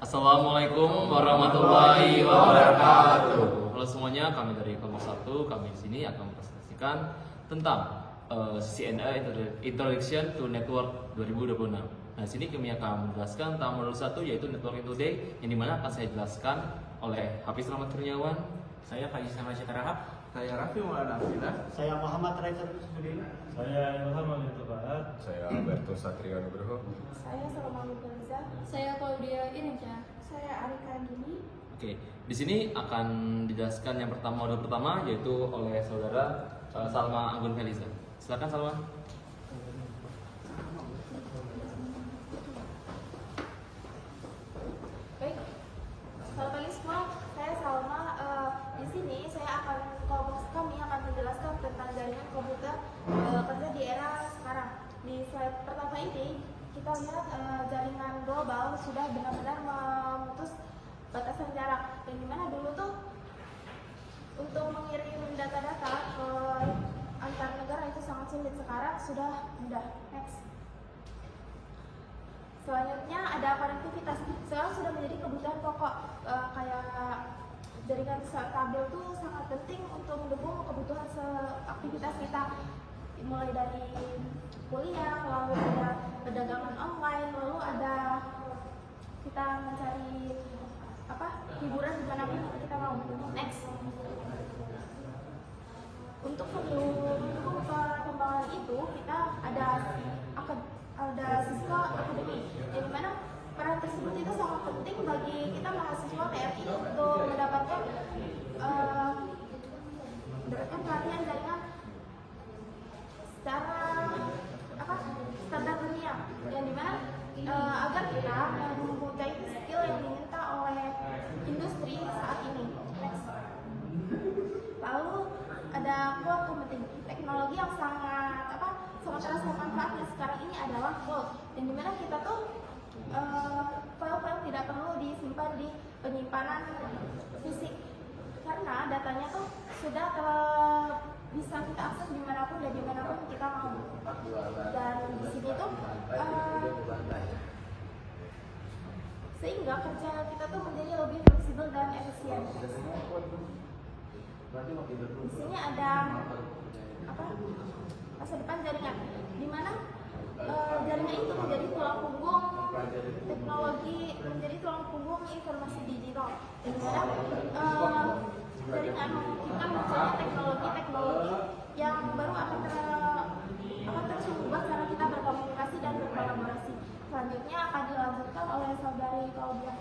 Assalamualaikum warahmatullahi wabarakatuh. Halo semuanya, kami dari kelompok 1, kami di sini akan mempresentasikan tentang CCNA Introduction to Network 2026. Nah, di sini kami akan menjelaskan tentang modul 1 yaitu Networking Today, yang dimana akan saya jelaskan oleh Hafiz Rahmat Kurniawan. Saya Faiz Sama Syakarahap. Saya Raffi Maulana Abdillah. Saya Muhammad Raizer Sudin. Saya Ilham Alitubahat. Saya Alberto Satrio Nugroho. Saya Salma Gulza. Saya Claudia Irenca. Saya Arika Gini. Oke, di sini akan dijelaskan yang pertama, modul pertama yaitu oleh saudara Salma Anggun Feliza. Silakan Salma. Baik, selamat pagi semua. Saya Salma. Di sini kelompok kami akan menjelaskan tentang jaringan komputer kerja di era sekarang. Di slide pertama ini kita lihat jaringan global sudah benar-benar memutus batasan jarak. Yang dimana dulu tuh untuk mengirim data-data ke antar negara itu sangat sulit, sekarang sudah mudah. Next. Selanjutnya ada konektivitas. Sekarang sudah menjadi kebutuhan pokok, kayak jaringan stabil itu sangat penting untuk mendukung kebutuhan aktivitas kita, mulai dari kuliah, lalu ada perdagangan online, lalu ada kita mencari hiburan dimanapun kita mau. Next. Untuk mendukung perkembangan itu kita ada Cisco Academy, yang dimana peran tersebut itu sangat penting bagi kita mahasiswa TRI untuk mendapatkan pelatihan jaringan secara standar dunia, yang dimana agar kita mempunyai skill yang diminta oleh industri saat ini. Next. Lalu ada cloud computing, teknologi yang sangat terasa manfaatnya sekarang ini adalah cloud, yang dimana kita tuh file-file tidak perlu disimpan di penyimpanan fisik, karena datanya tuh sudah bisa kita akses dimanapun dan dimanapun kita mau. Dan di sini tuh sehingga kerja kita tuh menjadi lebih fleksibel dan efisien. Di sini ada masa depan jaringan, di mana jaringan itu menjadi tulang punggung teknologi, menjadi tulang punggung informasi digital, di mana jaringan memungkinkan munculnya teknologi-teknologi yang baru akan terus mengubah cara kita berkomunikasi dan berkolaborasi. Selanjutnya akan dilanjutkan oleh saudari Claudia.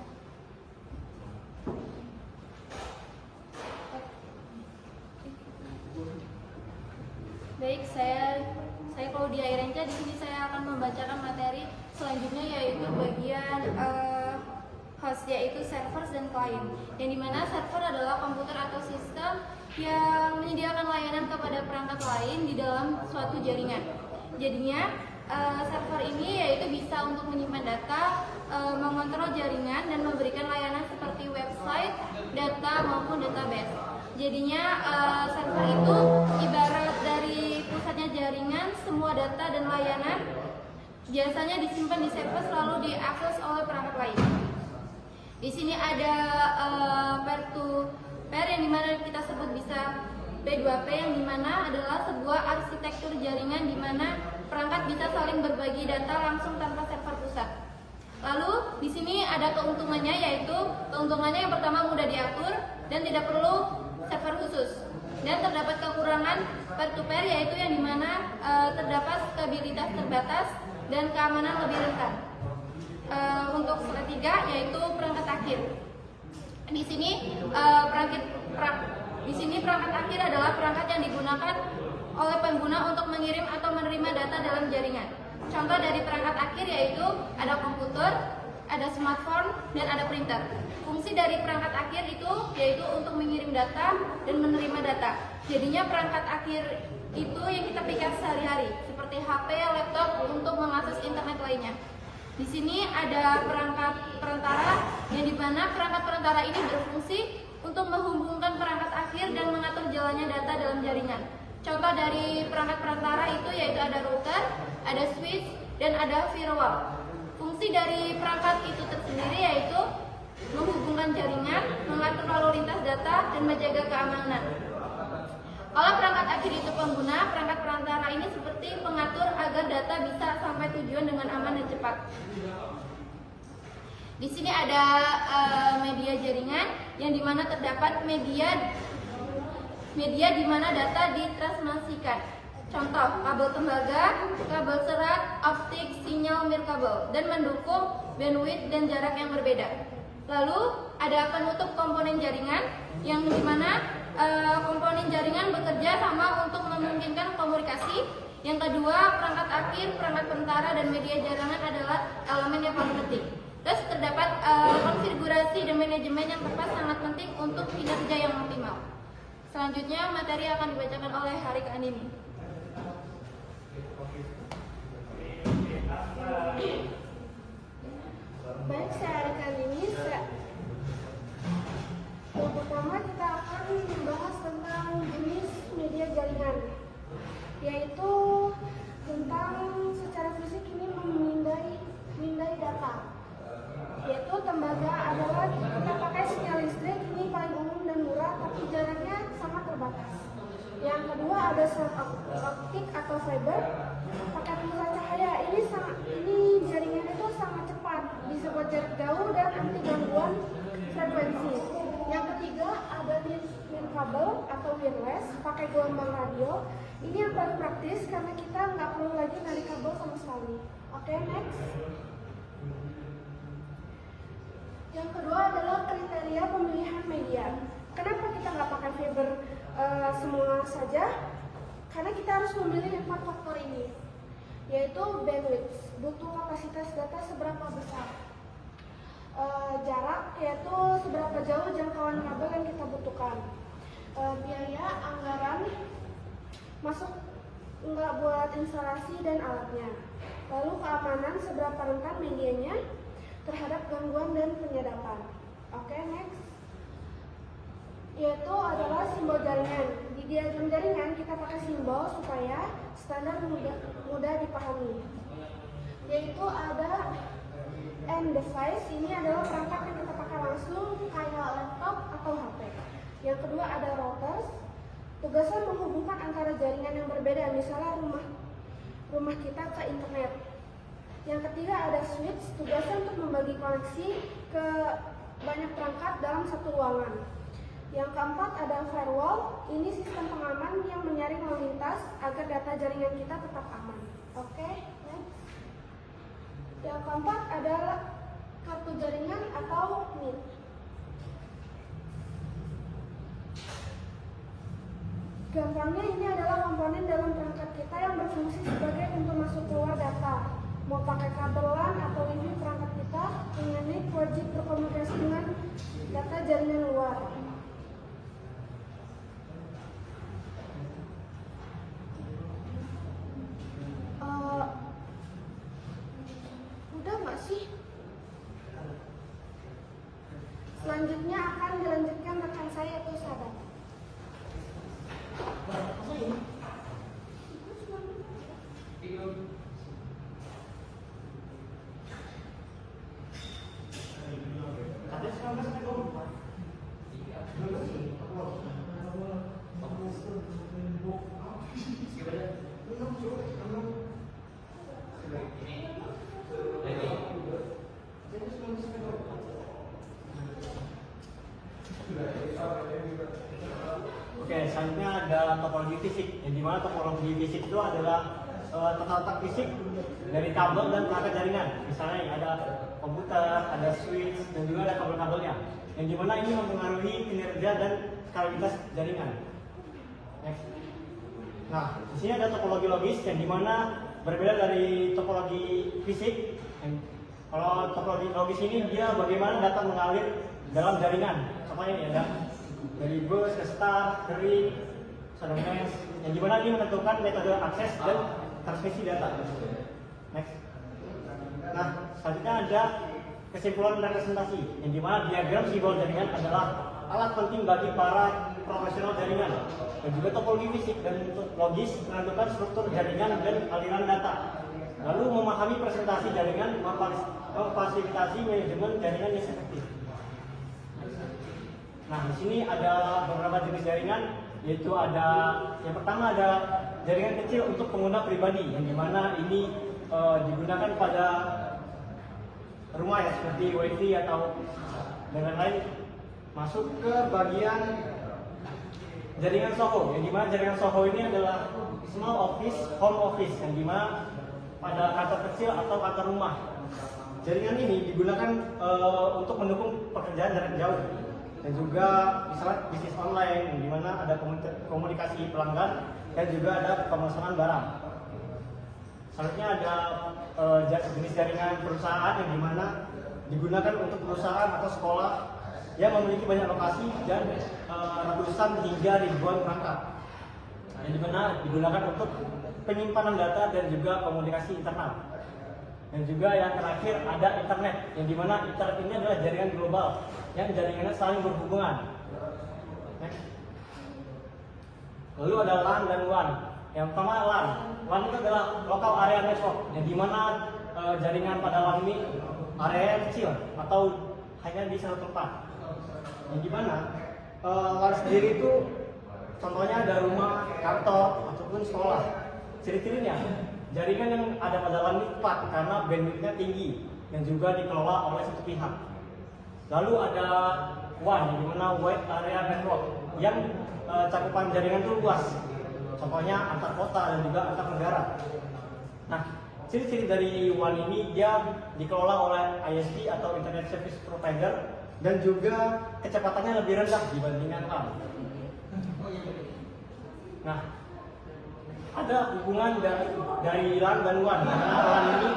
Baik, saya Claudia Irenca. Di sini saya akan membacakan materi selanjutnya, yaitu bagian host, yaitu servers dan client. Yang dimana server adalah komputer atau sistem yang menyediakan layanan kepada perangkat lain di dalam suatu jaringan. Jadinya server ini yaitu bisa untuk menyimpan data, mengontrol jaringan, dan memberikan layanan seperti website, data maupun database. Jadinya server itu ibarat dari pusatnya jaringan, semua data dan layanan biasanya disimpan di server lalu diakses oleh perangkat lain. Di sini ada peer to peer yang dimana kita sebut bisa P2P, yang dimana adalah sebuah arsitektur jaringan di mana perangkat bisa saling berbagi data langsung tanpa server pusat. Lalu di sini ada keuntungannya, yaitu keuntungannya yang pertama mudah diatur dan tidak perlu server khusus. Dan terdapat kekurangan peer to peer, yaitu yang dimana terdapat stabilitas terbatas dan keamanan lebih rentan. Untuk ketiga yaitu perangkat akhir. Di sini perangkat akhir adalah perangkat yang digunakan oleh pengguna untuk mengirim atau menerima data dalam jaringan. Contoh dari perangkat akhir yaitu ada komputer, ada smartphone, dan ada printer. Fungsi dari perangkat akhir itu yaitu untuk mengirim data dan menerima data. Jadinya perangkat akhir itu yang kita pakai sehari-hari, seperti HP, laptop untuk mengakses internet lainnya. Di sini ada perangkat perantara, yang dimana perangkat perantara ini berfungsi untuk menghubungkan perangkat akhir dan mengatur jalannya data dalam jaringan. Contoh dari perangkat perantara itu yaitu ada router, ada switch, dan ada firewall. Fungsi dari perangkat itu tersendiri yaitu keseimbangan jaringan, mengatur lalu lintas data, dan menjaga keamanan. Kalau perangkat akhir itu pengguna, perangkat perantara ini seperti pengatur agar data bisa sampai tujuan dengan aman dan cepat. Di sini ada media jaringan yang dimana terdapat media di mana data ditransmisikan. Contoh, kabel tembaga, kabel serat, optik, sinyal nirkabel, dan mendukung bandwidth dan jarak yang berbeda. Lalu ada penutup komponen jaringan yang dimana komponen jaringan bekerja sama untuk memungkinkan komunikasi. Yang kedua, perangkat akhir, perangkat perantara, dan media jaringan adalah elemen yang paling penting. Terus terdapat konfigurasi dan manajemen yang tepat sangat penting untuk kinerja yang optimal. Selanjutnya materi akan dibacakan oleh Harika Andini. Baik, saya Harika Andini. Yang pertama kita akan membahas tentang jenis media jaringan, yaitu tentang secara fisik ini memindai data. Yaitu tembaga adalah kita pakai sinyal listrik, ini paling umum dan murah, tapi jaraknya sangat terbatas. Yang kedua ada serat optik atau fiber, pakai penggerak cahaya. Ini jaringan itu sangat cepat, bisa buat jarak jauh dan anti gangguan frekuensi. Yang ketiga ada kabel atau wireless, pakai gelombang radio. Ini yang paling praktis karena kita nggak perlu lagi narik kabel sama sekali. Oke, next. Yang kedua adalah kriteria pemilihan media. Kenapa kita nggak pakai fiber semua saja? Karena kita harus memilih 4 faktor ini, yaitu bandwidth, butuh kapasitas data seberapa besar, jarak, yaitu seberapa jauh jangkauan kabel yang kita butuhkan, biaya, anggaran, masuk nggak buat instalasi dan alatnya, lalu keamanan, seberapa rentan medianya terhadap gangguan dan penyadapan. Oke, next. Yaitu adalah simbol jaringan. Di diagram jaringan kita pakai simbol supaya standar mudah dipahami. Yaitu ada end device, ini adalah perangkat yang kita pakai langsung kayak laptop atau HP. Yang kedua ada routers, tugasnya menghubungkan antara jaringan yang berbeda, misalnya rumah kita ke internet. Yang ketiga ada switch, tugasnya untuk membagi koneksi ke banyak perangkat dalam satu ruangan. Yang keempat ada firewall, ini sistem pengaman yang menyaring lalu lintas agar data jaringan kita tetap aman. Oke, next. Yang keempat adalah kartu jaringan atau NIC. Gampangnya ini adalah komponen dalam perangkat kita yang berfungsi sebagai pintu masuk keluar data. Mau pakai kabel LAN atau WiFi, perangkat kita dengan NIC wajib berkomunikasi dengan data jaringan luar. Udah nggak sih? Selanjutnya akan dilanjutkan rekan saya yaitu Sahabat. Oke, selanjutnya ada topologi fisik, yang dimana topologi fisik itu adalah tata letak fisik dari kabel dan perangkat jaringan. Misalnya ada komputer, ada switch, dan juga ada kabel-kabelnya, yang dimana ini mempengaruhi kinerja dan stabilitas jaringan. Next. Nah, di sini ada topologi logis, yang dimana berbeda dari topologi fisik. Kalau topologi logis ini dia bagaimana data mengalir dalam jaringan. Contohnya ini ada dari bus ke star, dari mesh, yang dimana ini menentukan metode akses dan transmisi data. Next. Nah, selanjutnya ada kesimpulan representasi, yang dimana diagram simbol jaringan adalah alat penting bagi para profesional jaringan, dan juga topologi fisik dan logis menentukan struktur jaringan dan aliran data. Lalu memahami presentasi jaringan, memfasilitasi manajemen jaringan yang efektif. Nah, di sini ada beberapa jenis jaringan, yaitu ada yang pertama ada jaringan kecil untuk pengguna pribadi, yang dimana ini digunakan pada rumah ya, seperti wifi atau dan lain-lain. Masuk ke bagian jaringan SOHO, yang dimana jaringan SOHO ini adalah small office, home office, yang dimana pada kantor kecil atau kantor rumah. Jaringan ini digunakan untuk mendukung pekerjaan jarak jauh dan juga misalnya bisnis online, yang dimana ada komunikasi pelanggan dan juga ada pemesanan barang. Selanjutnya ada jenis jaringan perusahaan, yang dimana digunakan untuk perusahaan atau sekolah yang memiliki banyak lokasi dan ratusan hingga ribuan perangkat, yang dimana digunakan untuk penyimpanan data dan juga komunikasi internal. Dan juga yang terakhir ada internet, yang dimana internet ini adalah jaringan global yang jaringannya saling berhubungan. Next. Lalu ada LAN dan WAN. Yang pertama LAN. LAN itu adalah local area network, yang dimana jaringan pada LAN ini area kecil atau hanya di satu tempat. Yang dimana LAN sendiri itu contohnya ada rumah, kantor, ataupun sekolah. Ciri-cirinya, jaringan yang ada pada LAN ini kuat karena bandwidth-nya tinggi dan juga dikelola oleh satu pihak. Lalu ada WAN, yang dimana wide area network, yang cakupan jaringan itu luas. Contohnya antar kota dan juga antar negara. Nah, ciri-ciri dari WAN ini dia dikelola oleh ISP atau Internet Service Provider dan juga kecepatannya lebih rendah dibandingkan LAN. Nah, ada hubungan dari LAN dan WAN. Karena LAN ini,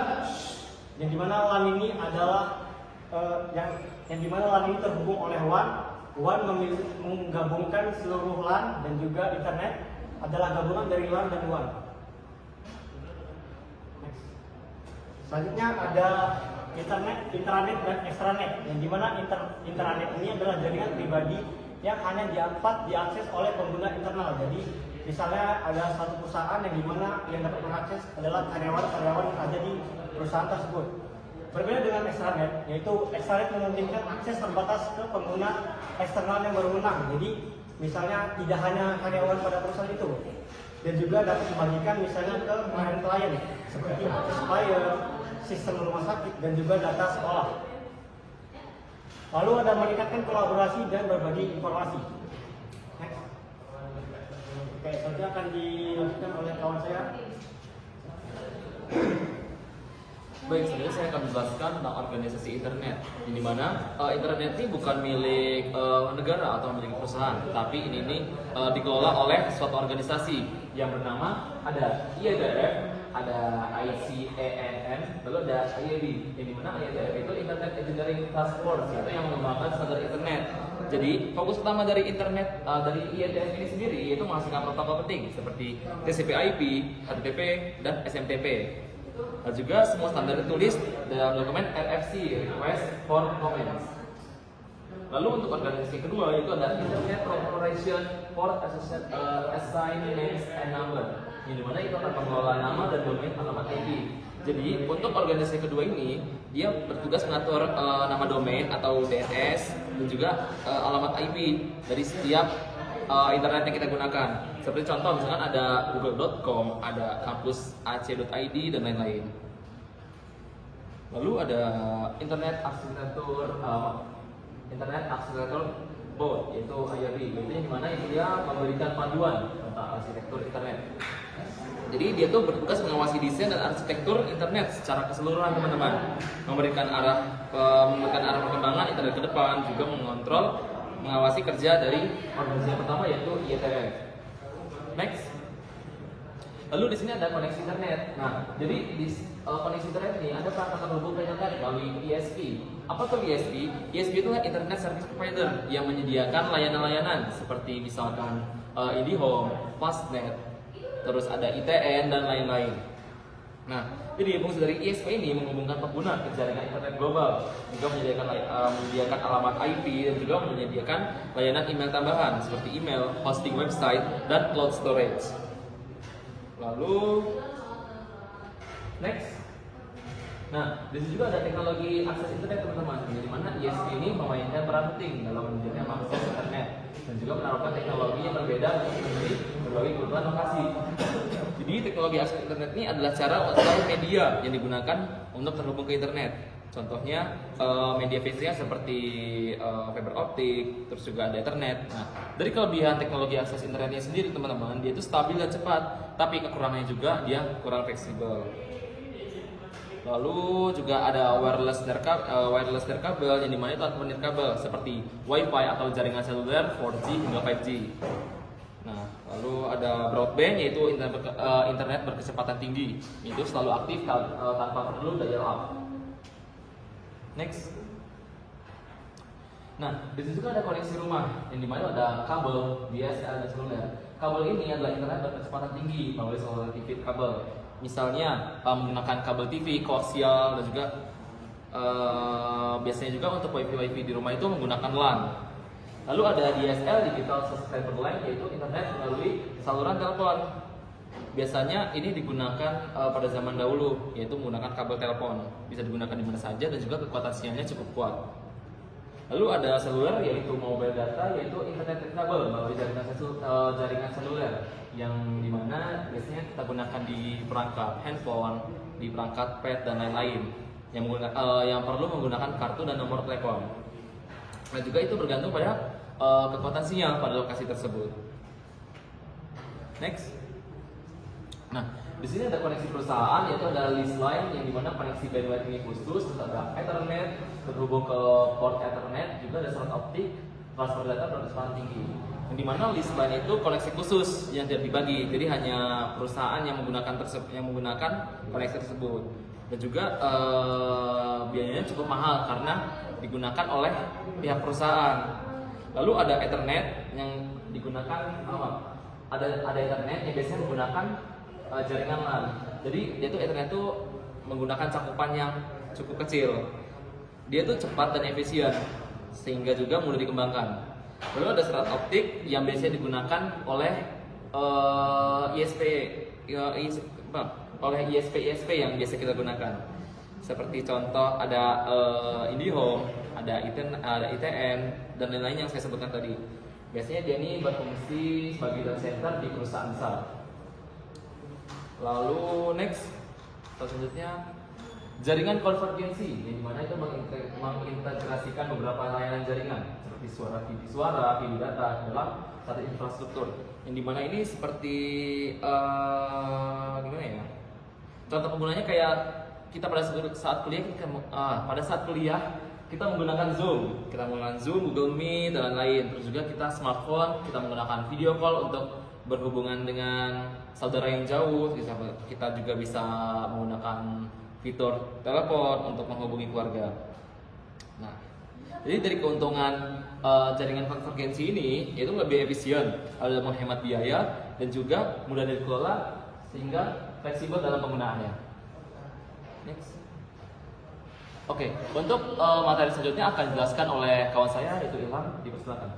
yang dimana LAN ini adalah yang dimana LAN ini terhubung oleh WAN. WAN menggabungkan seluruh LAN dan juga internet adalah gabungan dari LAN dan WAN. Next. Selanjutnya ada intranet dan extranet, yang dimana intranet ini adalah jaringan pribadi yang hanya diakses oleh pengguna internal. Jadi misalnya ada satu perusahaan yang dimana yang dapat mengakses adalah karyawan-karyawan yang ada di perusahaan tersebut. Berbeda dengan extranet, yaitu extranet memungkinkan akses terbatas ke pengguna eksternal yang berwenang. Jadi misalnya tidak hanya karyawan pada perusahaan itu, dan juga dapat dibagikan misalnya ke klien-klien seperti supplier, sistem rumah sakit, dan juga data sekolah. Lalu ada meningkatkan kolaborasi dan berbagi informasi. Next. Oke, selanjutnya akan dilanjutkan oleh kawan saya. Baik, sebenarnya saya akan menjelaskan tentang organisasi internet, di mana internet ini bukan milik negara atau milik perusahaan, tapi ini dikelola oleh suatu organisasi yang bernama ada IEDF, ada ICANN, lalu ada IAB, yang dimana IEDF itu Internet Engineering Task Force, itu yang mengembangkan standar internet. Jadi fokus utama dari internet dari IEDF ini sendiri yaitu menghasilkan protokol penting seperti TCP/IP, HTTP, dan SMTP. Dan juga semua standar ditulis dalam dokumen RFC (Request for Comments). Lalu untuk organisasi kedua itu ada Internet Corporation for Assignments and Number, yang dimana itu akan mengelola nama dan domain alamat IP. Jadi untuk organisasi kedua ini dia bertugas mengatur nama domain atau DNS dan juga alamat IP dari setiap internet yang kita gunakan. Seperti contoh misalkan ada google.com, ada kampus ac.id dan lain-lain. Lalu ada Internet Accelerator Board, yaitu IRB, itu yang dimana dia memberikan panduan tentang arsitektur internet. Jadi dia tuh bertugas mengawasi desain dan arsitektur internet secara keseluruhan, teman-teman, memberikan arah perkembangan internet ke depan, juga mengontrol mengawasi kerja dari organisasi yang pertama yaitu IETF. Next. Lalu di sini ada koneksi internet. Nah, jadi di koneksi internet ini ada perangkat terhubung ke internet melalui ISP. Apa tuh ISP? ISP itu adalah Internet Service Provider yang menyediakan layanan-layanan seperti misalkan IndiHome, Fastnet, terus ada ITN dan lain-lain. Nah, jadi fungsi dari ISP ini menghubungkan pengguna ke jaringan internet global, juga menyediakan alamat IP dan juga menyediakan layanan email tambahan seperti email, hosting website, dan cloud storage. Lalu next, Nah, di sini juga ada teknologi akses internet teman-teman, di mana ISP ini memainkan peran penting dalam menjadikan akses internet dan juga menaruhkan teknologi yang berbeda menjadi berbagai kebutuhan lokasi. Jadi teknologi akses internet ini adalah cara atau media yang digunakan untuk terhubung ke internet. Contohnya media fisiknya seperti fiber optik, terus juga ada Ethernet. Nah, dari kelebihan teknologi akses internetnya sendiri teman-teman, dia itu stabil dan cepat, tapi kekurangannya juga dia kurang fleksibel. Lalu juga ada wireless nirkabel yang dimana itu adalah nirkabel seperti Wi-Fi atau jaringan seluler 4G hingga 5G. Nah, lalu ada broadband yaitu internet berkecepatan tinggi, itu selalu aktif tanpa perlu dial-up. Next. Nah, di situ juga ada koneksi rumah yang dimana ada kabel DSL dan seluler. Kabel ini adalah internet berkecepatan tinggi melalui saluran TV kabel. Misalnya menggunakan kabel TV, koaksial dan juga biasanya juga untuk wifi di rumah itu menggunakan LAN. Lalu ada DSL, Digital Subscriber Line, yaitu internet melalui saluran telepon. Biasanya ini digunakan pada zaman dahulu, yaitu menggunakan kabel telepon. Bisa digunakan di mana saja dan juga kekuatan sinyalnya cukup kuat. Lalu ada seluler, yaitu mobile data, yaitu internet kabel melalui jaringan seluler yang dimana biasanya kita gunakan di perangkat handphone, di perangkat pet dan lain-lain yang perlu menggunakan kartu dan nomor telepon. Nah juga itu bergantung pada kekuatan sinyal pada lokasi tersebut. Next. Nah di sini ada koneksi perusahaan, yaitu ada lease line yang dimana koneksi bandwidth ini khusus, terus ada Ethernet terhubung ke port Ethernet, juga ada slot optik, transfer data berkecepatan tinggi. Yang dimana lease line itu koneksi khusus yang tidak dibagi, jadi hanya perusahaan yang menggunakan koneksi tersebut. Dan juga biayanya cukup mahal karena digunakan oleh pihak perusahaan. Lalu ada Ethernet yang digunakan ada Ethernet yang biasanya menggunakan jaringan LAN. Jadi dia tuh Ethernet itu menggunakan cakupan yang cukup kecil. Dia tuh cepat dan efisien sehingga juga mudah dikembangkan. Lalu ada serat optik yang biasanya digunakan oleh ISP yang biasa kita gunakan. Seperti contoh ada IndiHome, ada ITN dan lain-lain yang saya sebutkan tadi. Biasanya dia ini berfungsi sebagai data center di perusahaan besar. Lalu next, selanjutnya jaringan konvergensi, yang dimana itu mengintegrasikan beberapa layanan jaringan seperti suara, video data dalam satu infrastruktur. Yang dimana ini seperti gimana ya? Contoh penggunanya kayak kita pada saat kuliah kita menggunakan Zoom, Google Meet dan lain-lain. Terus juga kita smartphone, kita menggunakan video call untuk berhubungan dengan saudara yang jauh. Kita juga bisa menggunakan fitur telepon untuk menghubungi keluarga. Nah, jadi dari keuntungan jaringan konvergensi ini yaitu lebih efisien, ada menghemat biaya dan juga mudah dikelola sehingga fleksibel dalam penggunaannya. Next. Oke, untuk materi selanjutnya akan dijelaskan oleh kawan saya yaitu Ilham. Dipersilakan.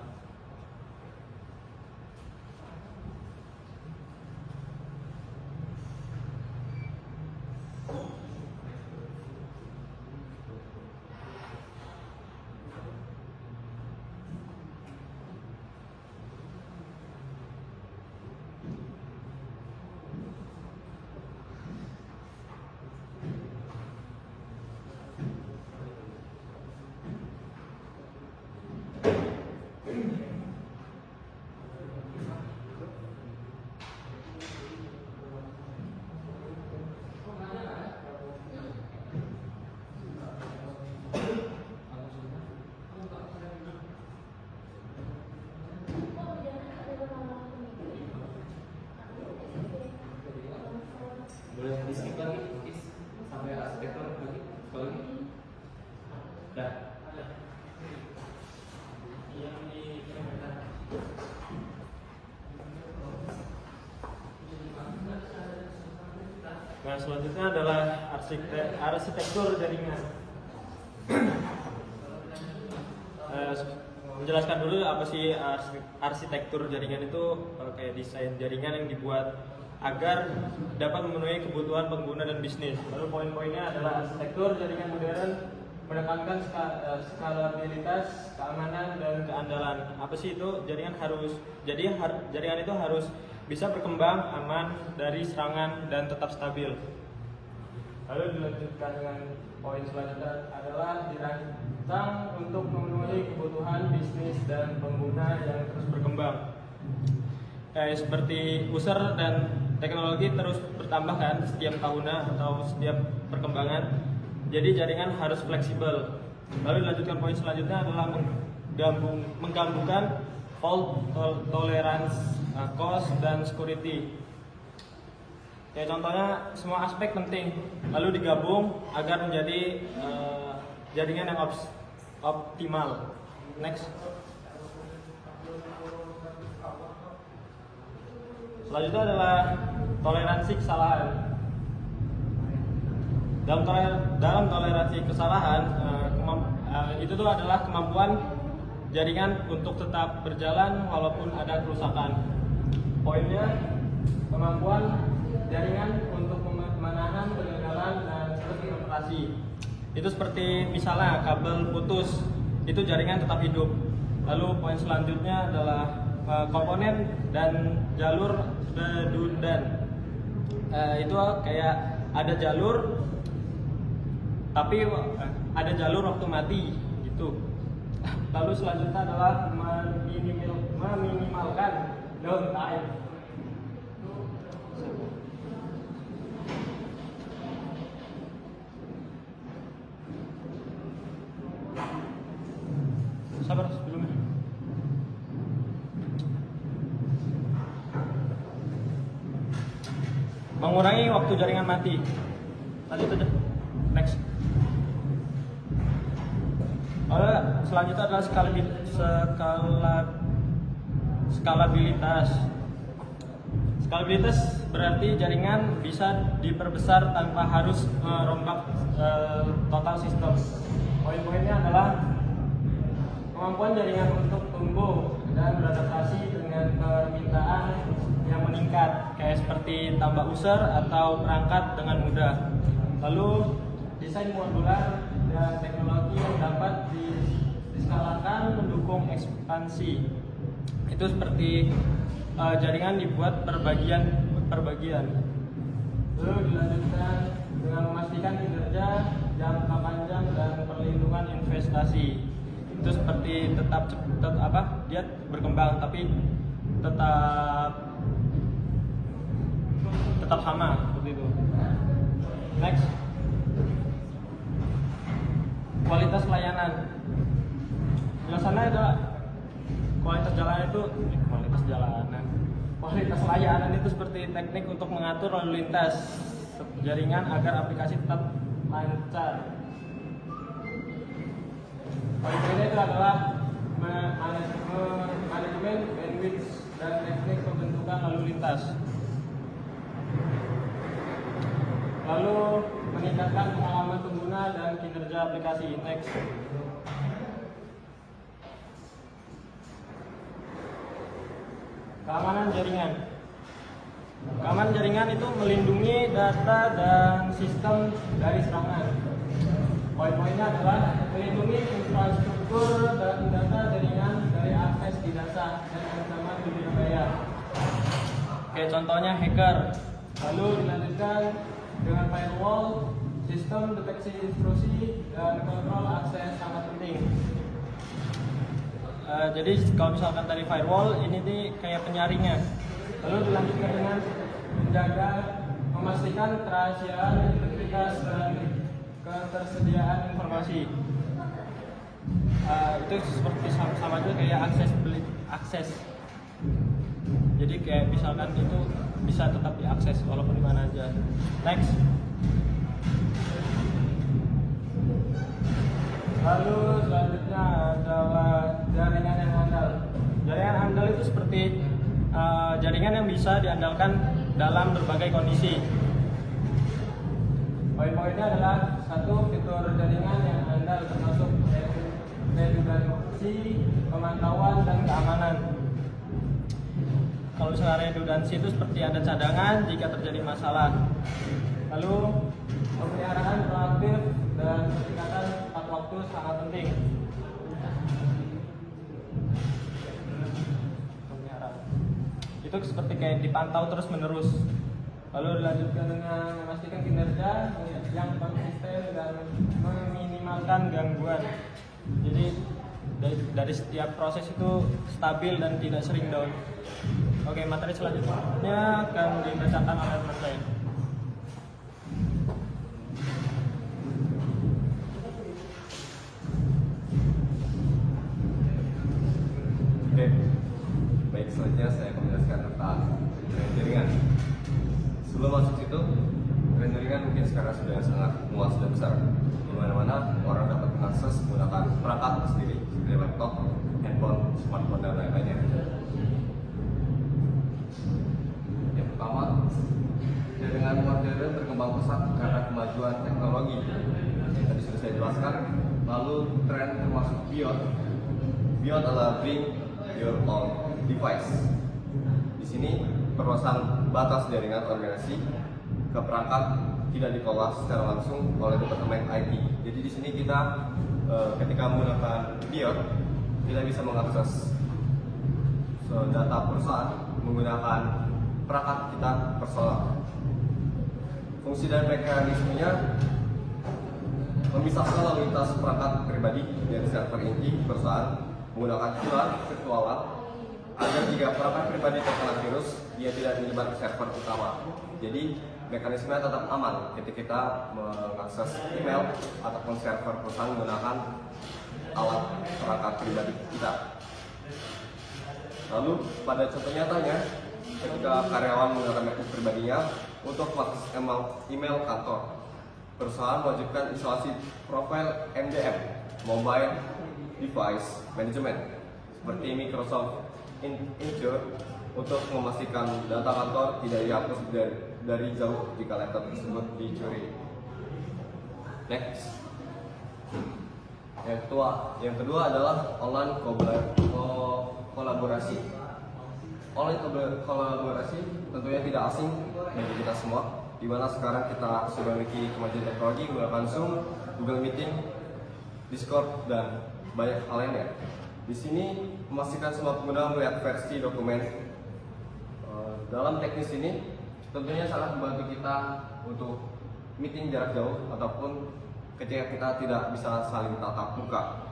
Boleh di-skip lagi, sampai arsitektur lagi, sekali lagi. Dah. Nah, selanjutnya adalah arsitektur jaringan. Menjelaskan dulu apa sih arsitektur jaringan itu, kayak desain jaringan yang dibuat agar dapat memenuhi kebutuhan pengguna dan bisnis. Lalu poin-poinnya adalah arsitektur jaringan modern menekankan skalabilitas, keamanan dan keandalan. Apa sih itu? Jaringan itu harus bisa berkembang aman dari serangan dan tetap stabil. Lalu dilanjutkan dengan poin selanjutnya adalah dirancang untuk memenuhi kebutuhan bisnis dan pengguna yang terus berkembang. Seperti user dan teknologi terus bertambah kan setiap tahunnya atau setiap perkembangan. Jadi jaringan harus fleksibel. Lalu dilanjutkan poin selanjutnya adalah menggabungkan fault tolerance, cost dan security. Ya contohnya semua aspek penting lalu digabung agar menjadi jaringan yang optimal. Next. Selanjutnya adalah toleransi kesalahan. Dalam toleransi kesalahan itu tuh adalah kemampuan jaringan untuk tetap berjalan walaupun ada kerusakan. Poinnya kemampuan jaringan untuk menahan kegagalan dan terus beroperasi. Itu seperti misalnya kabel putus, itu jaringan tetap hidup. Lalu poin selanjutnya adalah komponen dan jalur redundan. Itu kayak ada jalur tapi ada jalur waktu mati gitu. Lalu selanjutnya adalah meminimalkan downtime. Sabar sebelumnya. Mengurangi waktu jaringan mati. Lanjut aja. Next. Lalu selanjutnya adalah skalabilitas. Skalabilitas berarti jaringan bisa diperbesar tanpa harus merombak total sistem. Poin-poinnya adalah kemampuan jaringan untuk tumbuh dan beradaptasi dengan permintaan yang meningkat, kayak seperti tambah user atau perangkat dengan mudah. Lalu desain modular dan teknologi yang dapat diskalakan mendukung ekspansi. Itu seperti jaringan dibuat perbagian. Lalu dilanjutkan dengan memastikan kinerja jangka panjang dan perlindungan investasi. Itu seperti tetap dia berkembang tapi tetap sama seperti itu. Next. Kualitas layanan. Biasanya ada kualitas layanan itu seperti teknik untuk mengatur lalu lintas jaringan agar aplikasi tetap lancar. Poin-poinnya itu adalah manajemen bandwidth dan teknik pembentukan lalu lintas. Lalu meningkatkan pengalaman pengguna dan kinerja aplikasi. Next. Keamanan jaringan. Keamanan jaringan itu melindungi data dan sistem dari serangan. Poin-poinnya adalah melindungi infrastruktur dan data jaringan dari akses tidak dan ancaman berbahaya. Oke, contohnya hacker. Lalu dilanjutkan dengan firewall, sistem deteksi intrusi dan kontrol akses sangat penting. Jadi kalau misalkan tadi firewall, ini nih kayak penyaringnya. Lalu dilanjutkan dengan memastikan kerahasiaan, integritas dan ketersediaan informasi. Itu seperti sama juga kayak akses. Jadi kayak misalkan itu bisa tetap diakses walaupun di mana aja. Next. Lalu selanjutnya adalah jaringan yang handal. Jaringan handal itu seperti jaringan yang bisa diandalkan dalam berbagai kondisi. Poin-poinnya adalah satu, fitur jaringan yang handal termasuk redundansi, pemantauan dan keamanan. kalau misalnya redundansi itu seperti ada cadangan jika terjadi masalah. Lalu pemeliharaan proaktif dan peningkatan tepat waktu sangat penting. Pemeliharaan itu seperti kayak dipantau terus menerus. Lalu dilanjutkan dengan memastikan kinerja yang konsisten dan meminimalkan gangguan. Jadi dari setiap proses itu stabil dan tidak sering down. Oke, materi selanjutnya akan dibacakan oleh teman saya. Oke, baik, selanjutnya saya akan menjelaskan tentang jaringan. Sebelum masuk situ, jaringan mungkin sekarang sudah sangat luas dan besar. Di mana-mana orang dapat mengakses menggunakan perangkat sendiri, seperti laptop, handphone, smartphone, dan lain-lainnya. Yang pertama, jaringan modern berkembang pesat karena kemajuan teknologi yang tadi sudah saya jelaskan. Lalu tren termasuk beyond. Beyond adalah bring your own device. Di sini perluasan batas jaringan organisasi ke perangkat tidak dikelola secara langsung oleh departemen IT. Jadi di sini kita ketika menggunakan beyond tidak bisa mengakses data perusahaan menggunakan perangkat kita personal. Fungsi dan mekanismenya memisahkan lalu lintas perangkat pribadi dari server inti perusahaan menggunakan VLAN virtualan agar jika perangkat pribadi terkena virus, dia tidak menyebar ke server utama. Jadi mekanismenya tetap aman ketika kita mengakses email ataupun server perusahaan menggunakan alat perangkat pribadi kita. Lalu pada contoh nyatanya, ketika karyawan menggunakan MacBook pribadinya untuk mengakses email kantor, perusahaan mewajibkan instalasi profil MDM (Mobile Device Management) seperti Microsoft Azure untuk memastikan data kantor tidak dihapus dari jauh jika laptop tersebut dicuri. Next. Yang kedua adalah online kolaborasi. Online kolaborasi tentunya tidak asing bagi kita semua, di mana sekarang kita sudah memiliki kemajuan teknologi menggunakan Zoom, Google Meeting, Discord, dan banyak hal lainnya. Di sini memastikan semua pengguna melihat versi dokumen. Dalam teknis ini tentunya sangat membantu kita untuk meeting jarak jauh ataupun ketika kita tidak bisa saling tatap muka.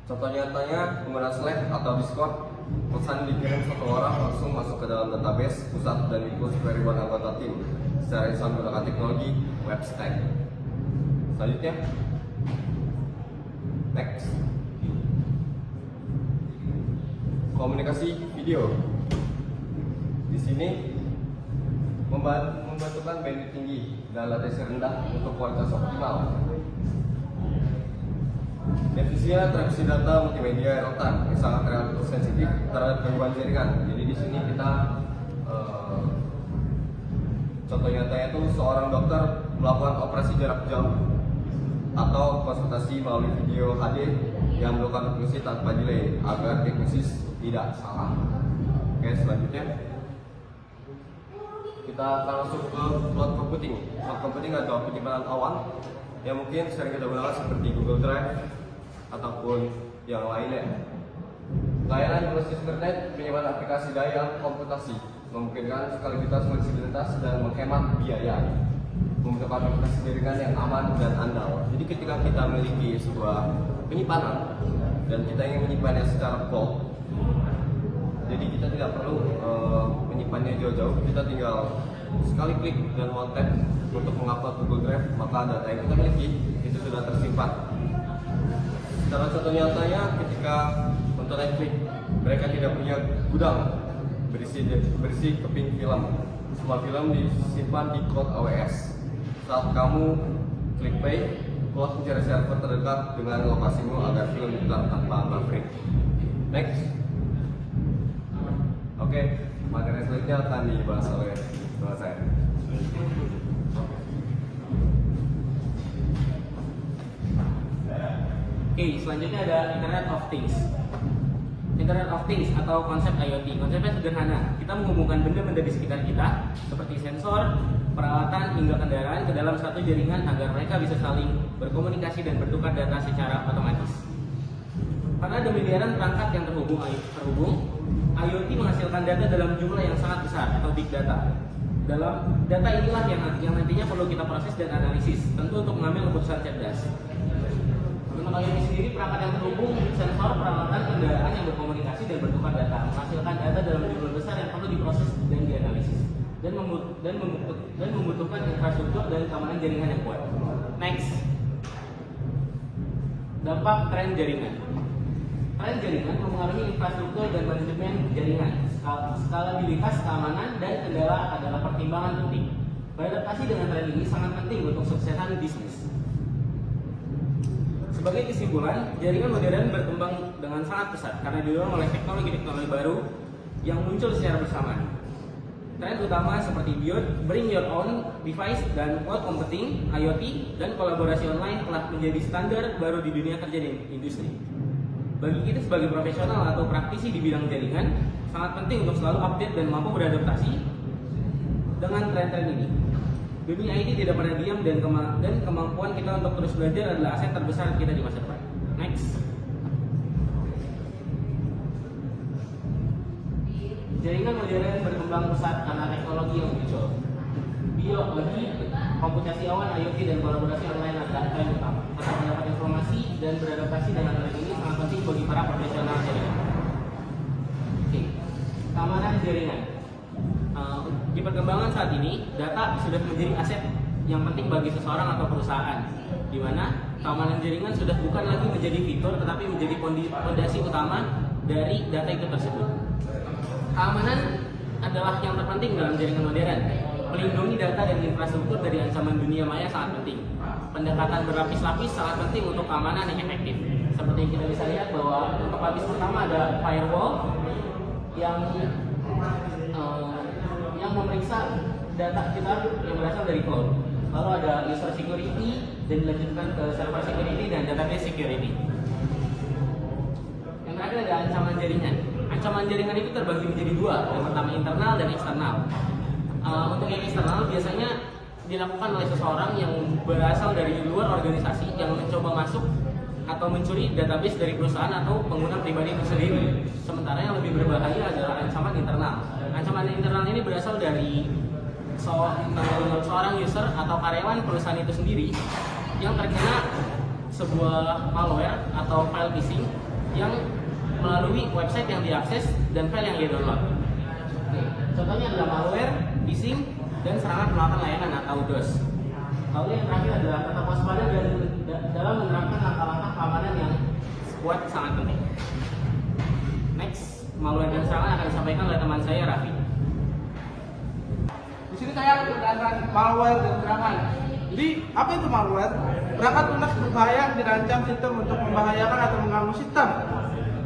Contoh nyatanya menggunakan Slack atau Discord, pesan dikirim satu orang langsung masuk ke dalam database pusat dan diikuti ribuan anggota tim secara instan menggunakan teknologi web stack. Selanjutnya, next, komunikasi video. Di sini membantukan bandwidth tinggi dan latensi rendah untuk kualitas optimal. Defisinya transmisi data multimedia real time yang sangat relatif sensitif terhadap gangguan jaringan. Jadi di sini kita contoh nyatanya itu seorang dokter melakukan operasi jarak jauh atau konsultasi melalui video HD yang melakukan fungsi tanpa delay agar diagnosis tidak salah. Oke, selanjutnya kita akan masuk ke cloud computing. Cloud computing atau penyimpanan awan yang mungkin sering kita gunakan seperti Google Drive ataupun yang lainnya. Layanan berbasis internet penyimpanan aplikasi daya komputasi memungkinkan skalibilitas, fleksibilitas, dan menghemat biaya, membutuhkan aplikasi jaringan yang aman dan andal. Jadi ketika kita memiliki sebuah penyimpanan dan kita ingin menyimpannya secara cloud, jadi kita tidak perlu menyimpannya jauh-jauh, kita tinggal sekali klik dan one tap untuk mengupload Google Drive, maka data yang kita miliki itu sudah tersimpan. Secara contoh nyatanya, ketika untuk Netflix, mereka tidak punya gudang berisi keping film. Semua film disimpan di cloud AWS. Saat kamu klik play, cloud mencari server terdekat dengan lokasimu agar film diputar tanpa buffering. Next. Oke, materi selanjutnya akan dibahas oleh saya. Oke, selanjutnya ada Internet of Things. Internet of Things atau konsep IoT. Konsepnya sederhana, kita menghubungkan benda-benda di sekitar kita seperti sensor, peralatan hingga kendaraan ke dalam satu jaringan agar mereka bisa saling berkomunikasi dan bertukar data secara otomatis. Karena ada miliaran perangkat yang terhubung, IoT menghasilkan data dalam jumlah yang sangat besar atau big data. Dalam data inilah yang nantinya perlu kita proses dan analisis, tentu untuk mengambil keputusan cerdas. Untuk IoT sendiri, perangkat yang terhubung, sensor, peralatan, kendaraan yang berkomunikasi dan bertukar data, menghasilkan data dalam jumlah besar yang perlu diproses dan dianalisis, dan membutuhkan infrastruktur dan keamanan jaringan yang kuat. Next, dampak tren jaringan. Tren jaringan mempengaruhi infrastruktur dan manajemen jaringan. Skalabilitas, keamanan, dan kendala adalah pertimbangan penting. Beradaptasi dengan tren ini sangat penting untuk suksesan bisnis. Sebagai kesimpulan, jaringan modern berkembang dengan sangat pesat karena didorong oleh teknologi-teknologi baru yang muncul secara bersamaan. Tren utama seperti bring your own device dan cloud computing, IoT, dan kolaborasi online telah menjadi standar baru di dunia kerja dan industri. Bagi kita sebagai profesional atau praktisi di bidang jaringan, sangat penting untuk selalu update dan mampu beradaptasi dengan tren-tren ini. Dunia IT tidak pernah diam dan kemampuan kita untuk terus belajar adalah aset terbesar kita di masa depan. Next. Jaringan modern berkembang pesat karena teknologi yang muncul. Biologi, komputasi awan, IoT, dan kolaborasi online adalah tren utama. Tetap mendapat informasi dan beradaptasi dengan tren ini sangat penting bagi para profesional jaringan. Oke, keamanan jaringan. Di perkembangan saat ini, data sudah menjadi aset yang penting bagi seseorang atau perusahaan, di mana keamanan jaringan sudah bukan lagi menjadi fitur, tetapi menjadi fondasi utama dari data itu tersebut. Keamanan adalah yang terpenting dalam jaringan modern. Melindungi data dan infrastruktur dari ancaman dunia maya sangat penting. Pendekatan berlapis-lapis sangat penting untuk keamanan yang efektif. Seperti yang kita bisa lihat bahwa untuk lapis pertama ada firewall yang memeriksa data kita yang berasal dari cloud. Lalu ada user security dan dilanjutkan ke server security dan database security. Yang terakhir ada ancaman jaringan. Ancaman jaringan itu terbagi menjadi dua, yang pertama internal dan eksternal. Untuk yang eksternal biasanya dilakukan oleh seseorang yang berasal dari luar organisasi yang mencoba masuk atau mencuri database dari perusahaan atau pengguna pribadi itu sendiri. Sementara yang lebih berbahaya adalah ancaman internal. Ancaman internal ini berasal dari seorang user atau karyawan perusahaan itu sendiri yang terkena sebuah malware atau file phishing yang melalui website yang diakses dan file yang dia download. Contohnya adalah malware, phishing, dan serangan penolakan layanan atau DOS. Lalu yang terakhir adalah tetap waspada dan dalam menerapkan langkah-langkah keamanan yang kuat sangat penting. Next, malware dan serangan akan disampaikan oleh teman saya, Raffi. Di sini saya menerangkan malware dan serangan. Jadi, apa itu malware? Perangkat lunak berbahaya yang dirancang sistem untuk membahayakan atau mengganggu sistem.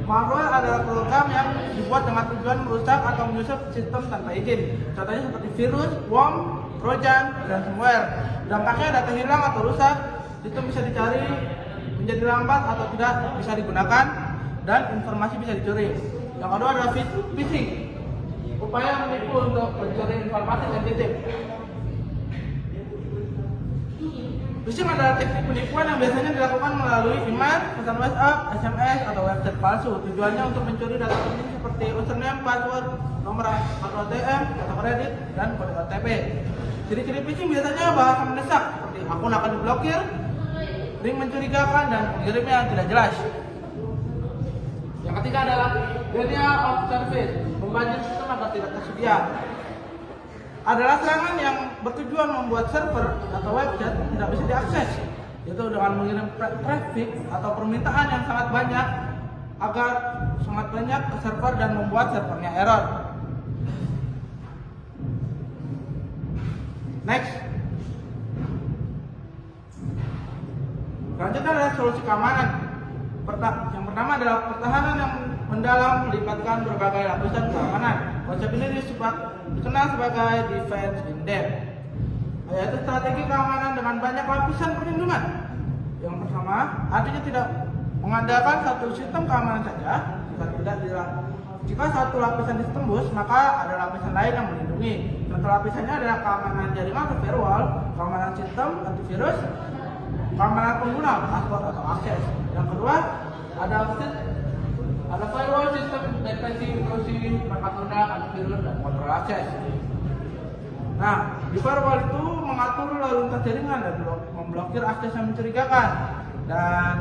Malware adalah program yang dibuat dengan tujuan merusak atau menyusup sistem tanpa izin. Contohnya seperti virus, worm, trojan, dan ransomware. Dampaknya data hilang atau rusak, sistem bisa dicari menjadi lambat atau tidak bisa digunakan, dan informasi bisa dicuri. Yang kedua adalah phishing, upaya menipu untuk mencuri informasi sensitif. Phishing adalah teknik penipuan yang biasanya dilakukan melalui email, pesan WhatsApp, SMS, atau website palsu. Tujuannya untuk mencuri data penting seperti username, password, nomor kartu ATM, atau kredit, dan kode OTP. Ciri-ciri phishing biasanya bahasa mendesak seperti akun akan diblokir, link mencurigakan, dan pengirimnya yang tidak jelas. Yang ketiga adalah denial of service, membajak sistem agar tidak tersedia. Adalah serangan yang bertujuan membuat server atau website tidak bisa diakses, yaitu dengan mengirim traffic atau permintaan yang sangat banyak ke server dan membuat servernya error. Next. Selanjutnya adalah solusi keamanan. Yang pertama adalah pertahanan yang mendalam melibatkan berbagai lapisan keamanan. Konsep ini dikenal sebagai defense in depth, yaitu strategi keamanan dengan banyak lapisan perlindungan. Yang pertama, artinya tidak mengandalkan satu sistem keamanan saja, Jika satu lapisan ditembus, maka ada lapisan lain yang melindungi. Contoh lapisannya adalah keamanan jaringan atau firewall, keamanan sistem, antivirus, keamanan pengguna, password atau akses. Yang kedua, ada firewall, sistem deteksi intrusi, perangkat lunak, antivirus, dan kontrol akses. Nah, di firewall itu mengatur lalu lintas jaringan dan memblokir akses yang mencurigakan. Dan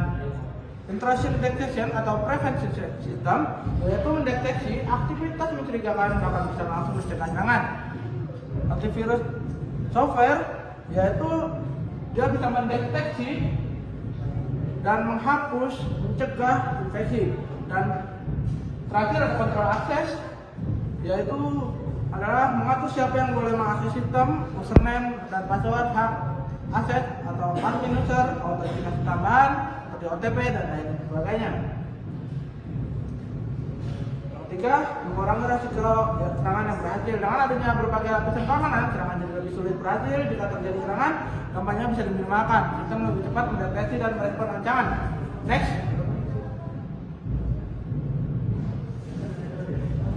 intrusion detection atau prevention system yaitu mendeteksi aktivitas mencurigakan bahkan bisa langsung mencegah serangan. Antivirus software yaitu dia bisa mendeteksi dan menghapus, mencegah infeksi. Dan terakhir ada kontrol akses yaitu adalah mengatur siapa yang boleh mengakses sistem, username dan password, hak akses atau admin user, autentikasi tambahan seperti OTP dan lain sebagainya. Yang ketiga, mengurangi resiko serangan yang berhasil. Dengan adanya berbagai lapisan keamanan, serangan jadi lebih sulit berhasil. Jika terjadi serangan, dampaknya bisa diminimalkan. Sistem lebih cepat mendeteksi dan merespon ancaman. Next.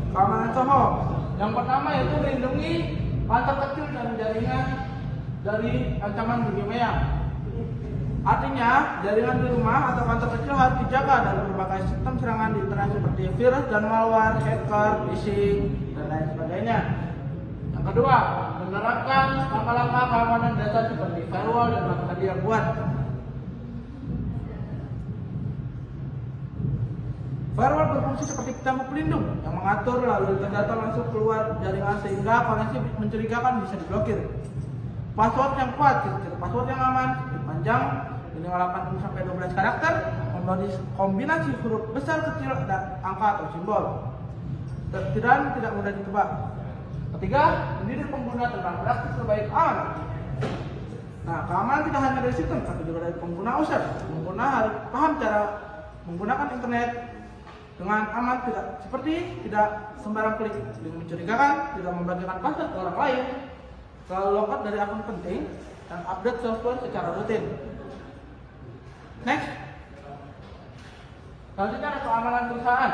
Keamanan SOHO. Yang pertama yaitu melindungi pantai kecil dan jaringan dari ancaman dunia maya. Artinya, jaringan di rumah atau kantor kecil harus dijaga dari berbagai sistem serangan di internet seperti virus dan malware, hacker, phishing, dan lain sebagainya. Yang kedua, menerapkan langkah-langkah keamanan data seperti firewall dan langkah tadi yang buat. Firewall berfungsi seperti tembok pelindung yang mengatur lalu lintas data masuk keluar jaringan sehingga koneksi mencurigakan bisa diblokir. Password yang kuat, ciri-ciri password yang aman, panjang, minimal 8 sampai 12 karakter, kombinasi huruf besar, kecil, dan angka atau simbol. Dan tidak mudah ditebak. Ketiga, mendidik pengguna tentang praktik terbaik aman. Nah, keamanan tidak hanya dari sistem, tapi juga dari pengguna user. Pengguna harus paham cara menggunakan internet dengan aman, tidak sembarang klik, tidak mencurigakan, tidak membagikan password ke orang lain, selalu logout dari akun penting, dan update software secara rutin. Next, selanjutnya ada keamanan perusahaan.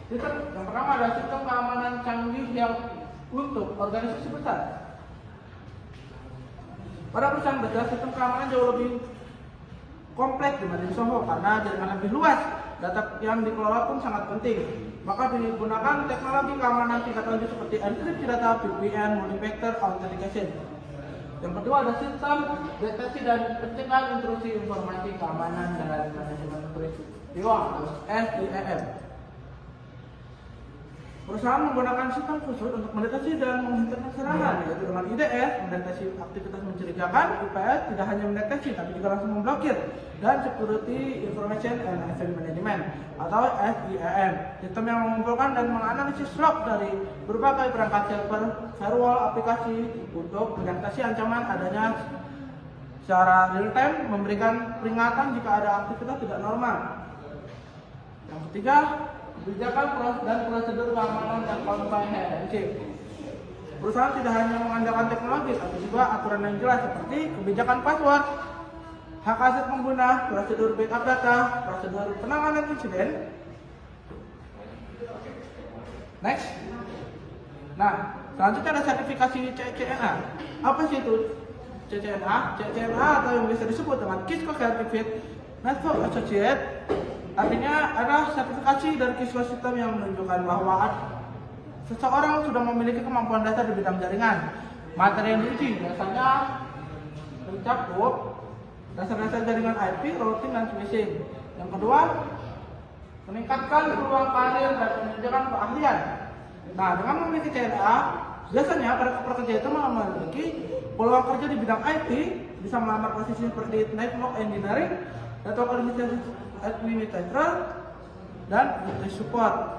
Sistem yang pertama adalah sistem keamanan canggih yang untuk organisasi besar. Pada perusahaan besar, sistem keamanan jauh lebih kompleks dibanding SOHO karena jaringan lebih luas. Data yang dikelola pun sangat penting. Maka digunakan teknologi keamanan tingkat lanjut seperti enkripsi data, VPN, multi-factor authentication. Yang kedua ada sistem deteksi dan pencegahan intrusi informasi keamanan dan manajemen peristiwa atau SIEM. Perusahaan menggunakan sistem khusus untuk mendeteksi dan menghentikan serangan, yaitu dengan IDS, mendeteksi aktivitas mencurigakan, IPS tidak hanya mendeteksi tapi juga langsung memblokir, dan Security Information and Event Management atau SIEM, sistem yang mengumpulkan dan menganalisis log dari berbagai perangkat server, firewall, aplikasi untuk mendeteksi ancaman adanya secara real time, memberikan peringatan jika ada aktivitas tidak normal. Yang ketiga, kebijakan dan prosedur keamanan dan compliance. Perusahaan tidak hanya mengandalkan teknologi, tapi juga aturan yang jelas seperti kebijakan password, hak akses pengguna, prosedur backup data, prosedur penanganan insiden. Next. Nah, selanjutnya ada sertifikasi CCNA. Apa sih itu CCNA? CCNA atau yang biasa disebut dengan Cisco Certificate Network Associate. Artinya ada sertifikasi dari Cisco System yang menunjukkan bahwa seseorang sudah memiliki kemampuan dasar di bidang jaringan. Materi yang diuji biasanya mencakup dasar-dasar jaringan IP, routing, dan switching. Yang kedua, meningkatkan peluang karir dan menunjukkan keahlian. Nah, dengan memiliki CNA, biasanya para pekerja itu memiliki peluang kerja di bidang IT, bisa melamar posisi seperti network engineering, network administrator, dan IT support.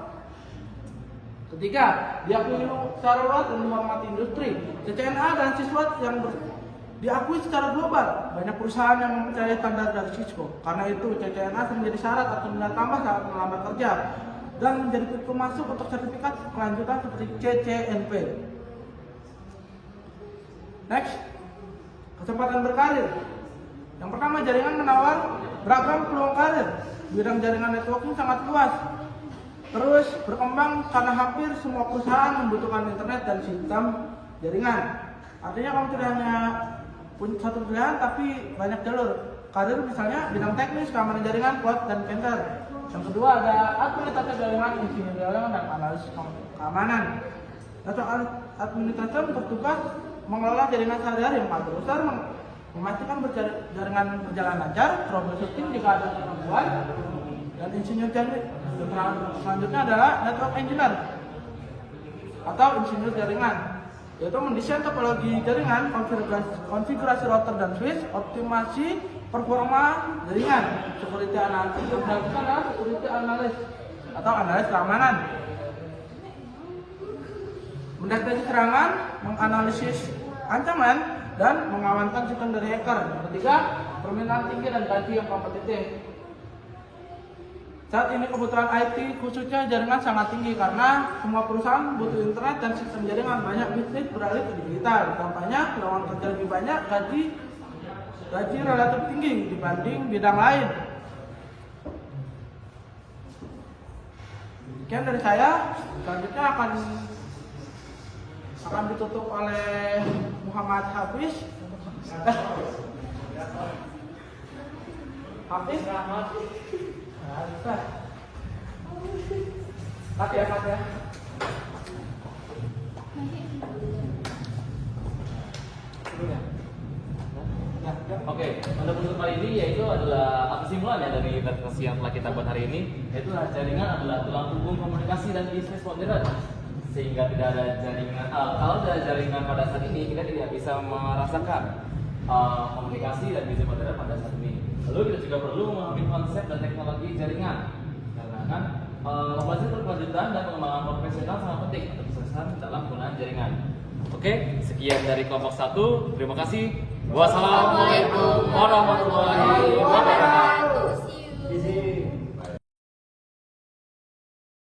Ketiga, diakui secara luas dan menghormati industri. CCNA dan Cisco yang diakui secara global. Banyak perusahaan yang mempercayai standar dari Cisco. Karena itu, CCNA menjadi syarat atau nilai tambah saat melamar kerja dan menjadi pintu masuk untuk sertifikat kelanjutan seperti CCNP. Next, kesempatan berkarir. Yang pertama, jaringan menawar beragam peluang karir. bidang jaringan networking sangat luas. Terus berkembang karena hampir semua perusahaan membutuhkan internet dan sistem jaringan. Artinya kamu tidak hanya punya satu pilihan tapi banyak jalur. Karir misalnya bidang teknis, keamanan jaringan, cloud, dan vendor. Yang kedua ada administrator jaringan, insinyur jaringan, dan analisis keamanan. Network administrator bertugas mengelola jaringan sehari-hari. Yang paling besar memastikan jaringan berjalan lancar, troubleshooting jika ada gangguan, dan insinyur jaringan. Selanjutnya adalah network engineer atau insinyur jaringan, yaitu mendesain topologi jaringan, konfigurasi router dan switch, optimasi performa jaringan, security analysis, yang dilakukan adalah security analysis atau analis keamanan, mendeteksi serangan, menganalisis ancaman, dan mengamankan sistem dari hacker. Yang ketiga, permintaan tinggi dan gaji yang kompetitif. Saat ini kebutuhan IT khususnya jaringan sangat tinggi karena semua perusahaan butuh internet dan sistem jaringan. Banyak bisnis beralih ke digital. Tampaknya lowongan kerja lebih banyak, gaji relatif tinggi dibanding bidang lain. Sekian dari saya. Selanjutnya akan ditutup oleh Muhammad Hafiz. Hafiz. Kat ya. Oke, pada episode kali ini yaitu adalah kesimpulan ya dari presentasi yang telah kita buat hari ini, yaitu jaringan adalah tulang punggung komunikasi dan bisnis modern. Sehingga tidak ada jaringan, kalau ada jaringan pada saat ini kita tidak bisa merasakan komunikasi dan bisnis modern pada saat ini. Lalu kita juga perlu memahami konsep dan teknologi jaringan, karena kan pembelajaran berkelanjutan dan pengembangan profesional sangat penting untuk kesuksesan dalam penggunaan jaringan. Oke, sekian dari kelompok 1. Terima kasih. Wassalamualaikum warahmatullahi wabarakatuh.